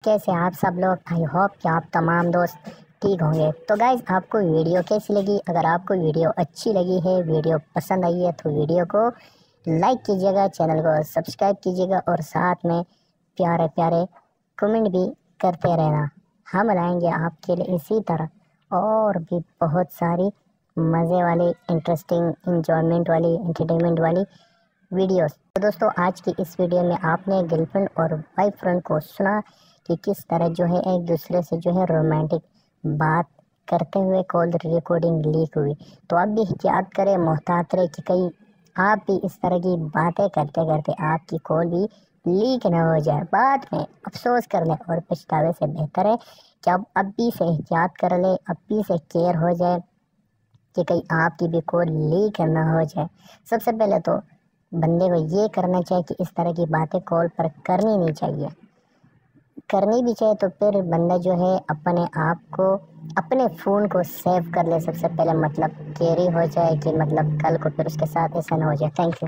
कैसे आप सब लोग। आई होप कि आप तमाम दोस्त ठीक होंगे। तो गाइज आपको वीडियो कैसी लगी? अगर आपको वीडियो अच्छी लगी है, वीडियो पसंद आई है तो वीडियो को लाइक कीजिएगा, चैनल को सब्सक्राइब कीजिएगा और साथ में प्यारे प्यारे कमेंट भी करते रहना। हम लाएंगे आपके लिए इसी तरह और भी बहुत सारी मज़े वाली, इंटरेस्टिंग, इंजॉयमेंट वाली, एंटरटेनमेंट वाली वीडियोस। तो दोस्तों आज की इस वीडियो में आपने गर्लफ्रेंड और बॉयफ्रेंड को सुना कि किस तरह जो है एक दूसरे से जो है रोमांटिक बात करते हुए कॉल रिकॉर्डिंग लीक हुई। तो आप भी एहतियात करें, मोहतात रहे कि कहीं आप भी इस तरह की बातें करते करते आपकी कॉल भी लीक न हो जाए, बाद में अफसोस कर ले। और पछतावे से बेहतर है कि आप अब भी से एहतियात कर ले, अब भी से केयर हो जाए कि कहीं आपकी भी कॉल लीक ना हो जाए। सबसे पहले तो बंदे को ये करना चाहिए कि इस तरह की बातें कॉल पर करनी नहीं चाहिए। करनी भी चाहिए तो फिर बंदा जो है अपने आप को, अपने फ़ोन को सेव कर ले सबसे पहले, मतलब कैरी हो जाए कि मतलब कल को फिर उसके साथ ऐसा ना हो जाए। Thank you.